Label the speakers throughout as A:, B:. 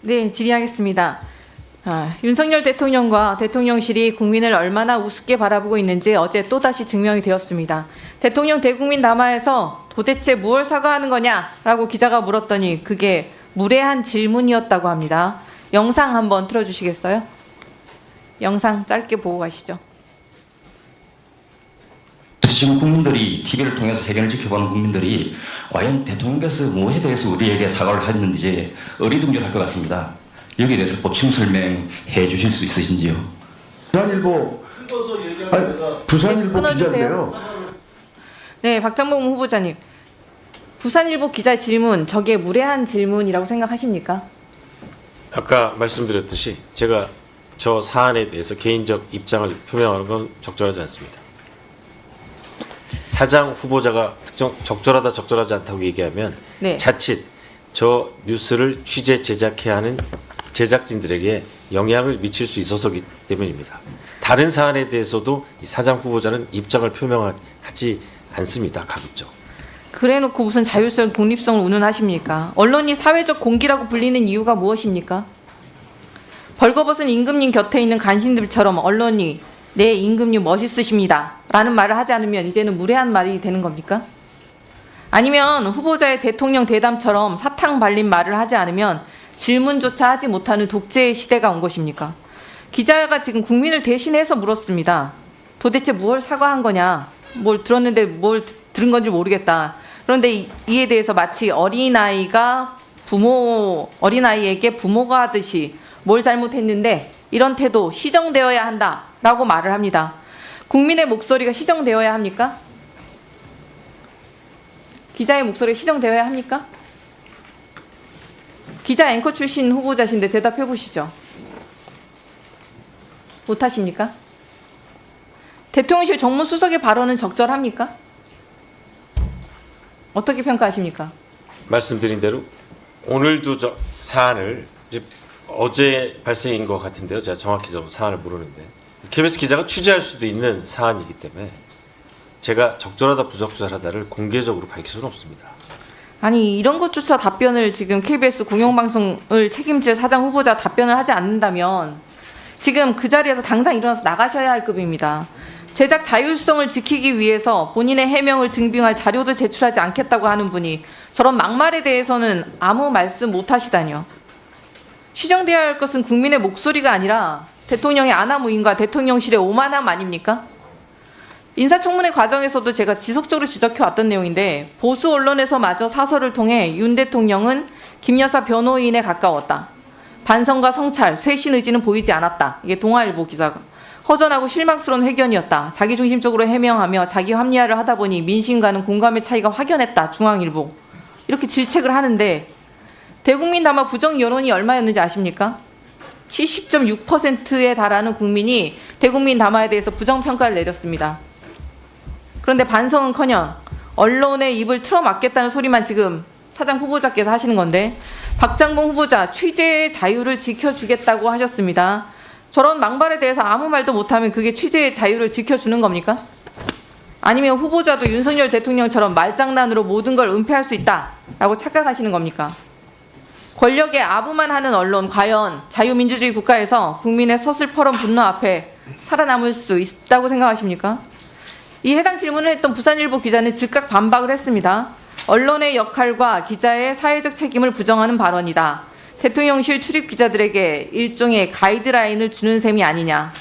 A: 네, 질의하겠습니다. 윤석열 대통령과 대통령실이 국민을 얼마나 우습게 바라보고 있는지 어제 또다시 증명이 되었습니다. 대통령 대국민 담화에서 도대체 무엇을 사과하는 거냐라고 기자가 물었더니 그게 무례한 질문이었다고 합니다. 영상 한번 틀어주시겠어요? 영상 짧게 보고 가시죠.
B: 그래서 지금 국민들이 TV를 통해서 해경을 지켜보는 국민들이 과연 대통령께서 무엇에 대해서 우리에게 사과를 했는지 어리둥절할 것 같습니다. 여기에 대해서 보충 설명해 주실 수 있으신지요?
C: 부산일보
A: 끊어주세요.
C: 기자인데요.
A: 네, 박정범 후보자님. 부산일보 기자의 질문, 저게 무례한 질문이라고 생각하십니까?
D: 아까 말씀드렸듯이 제가 저 사안에 대해서 개인적 입장을 표명하는 건 적절하지 않습니다. 사장 후보자가 적절하다 적절하지 않다고 얘기하면
A: 네.
D: 자칫 저 뉴스를 취재 제작해야 하는 제작진들에게 영향을 미칠 수 있어서기 때문입니다. 다른 사안에 대해서도 이 사장 후보자는 입장을 표명하지 않습니다. 가급적.
A: 그래놓고 무슨 자율성, 독립성을 운운하십니까? 언론이 사회적 공기라고 불리는 이유가 무엇입니까? 벌거벗은 임금님 곁에 있는 간신들처럼 언론이 네, 임금님 멋있으십니다 라는 말을 하지 않으면 이제는 무례한 말이 되는 겁니까? 아니면 후보자의 대통령 대담처럼 사탕 발린 말을 하지 않으면 질문조차 하지 못하는 독재의 시대가 온 것입니까? 기자가 지금 국민을 대신해서 물었습니다. 도대체 뭘 사과한 거냐? 뭘 들었는데 뭘 들은 건지 모르겠다. 그런데 이에 대해서 마치 어린아이에게 부모가 하듯이 뭘 잘못했는데 이런 태도 시정되어야 한다라고 말을 합니다. 국민의 목소리가 시정되어야 합니까? 기자의 목소리가 시정되어야 합니까? 기자 앵커 출신 후보자신데 대답해 보시죠. 못하십니까? 대통령실 정무수석의 발언은 적절합니까? 어떻게 평가하십니까?
D: 말씀드린 대로 오늘도 저 사안을 이제 어제 발생인 것 같은데요. 제가 정확히 저 사안을 모르는데 KBS 기자가 취재할 수도 있는 사안이기 때문에 제가 적절하다 부적절하다를 공개적으로 밝힐 수는 없습니다.
A: 아니 이런 것조차 답변을 지금 KBS 공영방송을 책임질 사장 후보자 답변을 하지 않는다면 지금 그 자리에서 당장 일어나서 나가셔야 할 급입니다. 제작 자율성을 지키기 위해서 본인의 해명을 증빙할 자료도 제출하지 않겠다고 하는 분이 저런 막말에 대해서는 아무 말씀 못 하시다니요. 시정돼야 할 것은 국민의 목소리가 아니라 대통령의 아나무인과 대통령실의 오만함 아닙니까? 인사청문회 과정에서도 제가 지속적으로 지적해왔던 내용인데 보수 언론에서마저 사설을 통해 윤 대통령은 김 여사 변호인에 가까웠다. 반성과 성찰, 쇄신 의지는 보이지 않았다. 이게 동아일보 기자가. 허전하고 실망스러운 회견이었다. 자기중심적으로 해명하며 자기 합리화를 하다 보니 민심과는 공감의 차이가 확연했다. 중앙일보. 이렇게 질책을 하는데 대국민 담화 부정 여론이 얼마였는지 아십니까? 70.6%에 달하는 국민이 대국민 담화에 대해서 부정평가를 내렸습니다. 그런데 반성은커녕 언론의 입을 틀어막겠다는 소리만 지금 사장 후보자께서 하시는 건데 박장봉 후보자 취재의 자유를 지켜주겠다고 하셨습니다. 저런 망발에 대해서 아무 말도 못하면 그게 취재의 자유를 지켜주는 겁니까? 아니면 후보자도 윤석열 대통령처럼 말장난으로 모든 걸 은폐할 수 있다라고 착각하시는 겁니까? 권력에 아부만 하는 언론 과연 자유민주주의 국가에서 국민의 서슬퍼런 분노 앞에 살아남을 수 있다고 생각하십니까? 이 해당 질문을 했던 부산일보 기자는 즉각 반박을 했습니다. 언론의 역할과 기자의 사회적 책임을 부정하는 발언이다. 대통령실 출입 기자들에게 일종의 가이드라인을 주는 셈이 아니냐.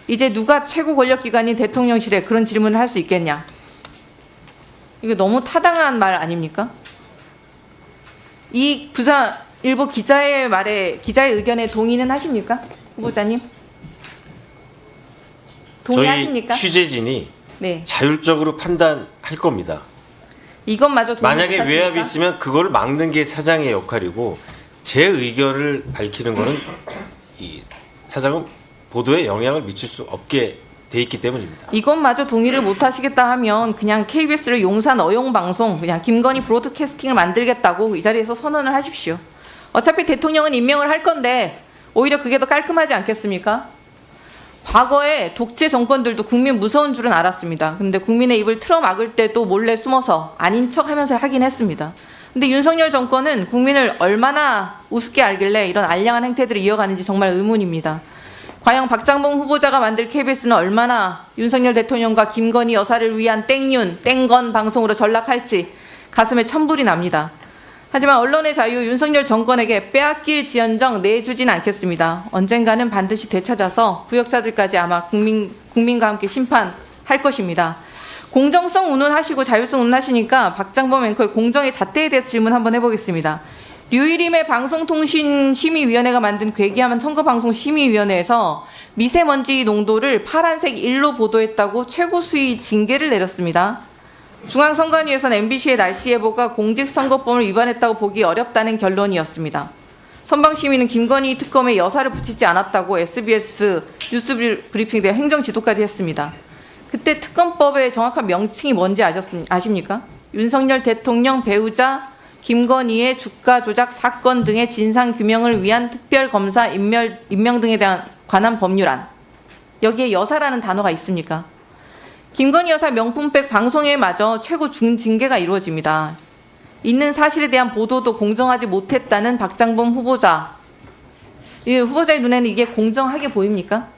A: 이제 누가 최고 권력기관인 대통령실에 그런 질문을 할 수 있겠냐. 이거 너무 타당한 말 아닙니까? 이 부산일보 기자의 말에, 기자의 의견에 동의는 하십니까? 후보자님? 동의하십니까?
D: 저희 취재진이
A: 네.
D: 자율적으로 판단할 겁니다.
A: 이것마저 동의
D: 만약에
A: 못하십니까?
D: 외압이 있으면 그걸 막는 게 사장의 역할이고 제 의견을 밝히는 거는 이 사장은 보도에 영향을 미칠 수 없게 돼 있기 때문입니다.
A: 이것마저 동의를 못하시겠다 하면 그냥 KBS를 용산 어용방송 그냥 김건희 브로드캐스팅을 만들겠다고 이 자리에서 선언을 하십시오. 어차피 대통령은 임명을 할 건데 오히려 그게 더 깔끔하지 않겠습니까? 과거에 독재 정권들도 국민 무서운 줄은 알았습니다. 근데 국민의 입을 틀어막을 때도 몰래 숨어서 아닌 척하면서 하긴 했습니다. 근데 윤석열 정권은 국민을 얼마나 우습게 알길래 이런 알량한 행태들을 이어가는지 정말 의문입니다. 과연 박장범 후보자가 만들 KBS는 얼마나 윤석열 대통령과 김건희 여사를 위한 땡윤, 땡건 방송으로 전락할지 가슴에 천불이 납니다. 하지만 언론의 자유 윤석열 정권에게 빼앗길 지연정 내주진 않겠습니다. 언젠가는 반드시 되찾아서 부역자들까지 아마 국민과 함께 심판할 것입니다. 공정성 운운하시고 자율성 운운하시니까 박장범 앵커의 공정의 잣대에 대해서 질문 한번 해보겠습니다. 류일임의 방송통신심의위원회가 만든 괴기한 선거방송심의위원회에서 미세먼지 농도를 파란색 1로 보도했다고 최고 수위 징계를 내렸습니다. 중앙선관위에서는 MBC의 날씨 예보가 공직선거법을 위반했다고 보기 어렵다는 결론이었습니다. 선방시민은 김건희 특검에 여사를 붙이지 않았다고 SBS 뉴스 브리핑 대 행정지도까지 했습니다. 그때 특검법의 정확한 명칭이 뭔지 아십니까? 윤석열 대통령 배우자 김건희의 주가 조작 사건 등의 진상 규명을 위한 특별검사 임명 등에 대한 관한 법률안. 여기에 여사라는 단어가 있습니까? 김건희 여사 명품백 방송에마저 최고 중징계가 이루어집니다. 있는 사실에 대한 보도도 공정하지 못했다는 박장범 후보자. 이 후보자의 눈에는 이게 공정하게 보입니까?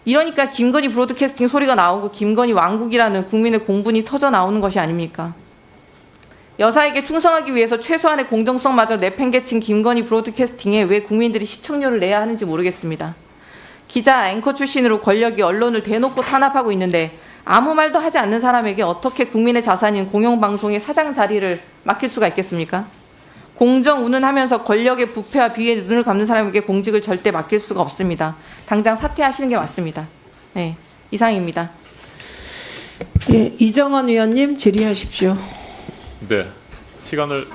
A: 이러니까 김건희 브로드캐스팅 소리가 나오고 김건희 왕국이라는 국민의 공분이 터져 나오는 것이 아닙니까? 여사에게 충성하기 위해서 최소한의 공정성마저 내팽개친 김건희 브로드캐스팅에 왜 국민들이 시청료를 내야 하는지 모르겠습니다. 기자, 앵커 출신으로 권력이 언론을 대놓고 탄압하고 있는데 아무 말도 하지 않는 사람에게 어떻게 국민의 자산인 공영방송의 사장 자리를 맡길 수가 있겠습니까? 공정 운운하면서 권력의 부패와 비위에 눈을 감는 사람에게 공직을 절대 맡길 수가 없습니다. 당장 사퇴하시는 게 맞습니다. 네, 이상입니다.
C: 예, 이정원 의원님 질의하십시오.
E: 네, 시간을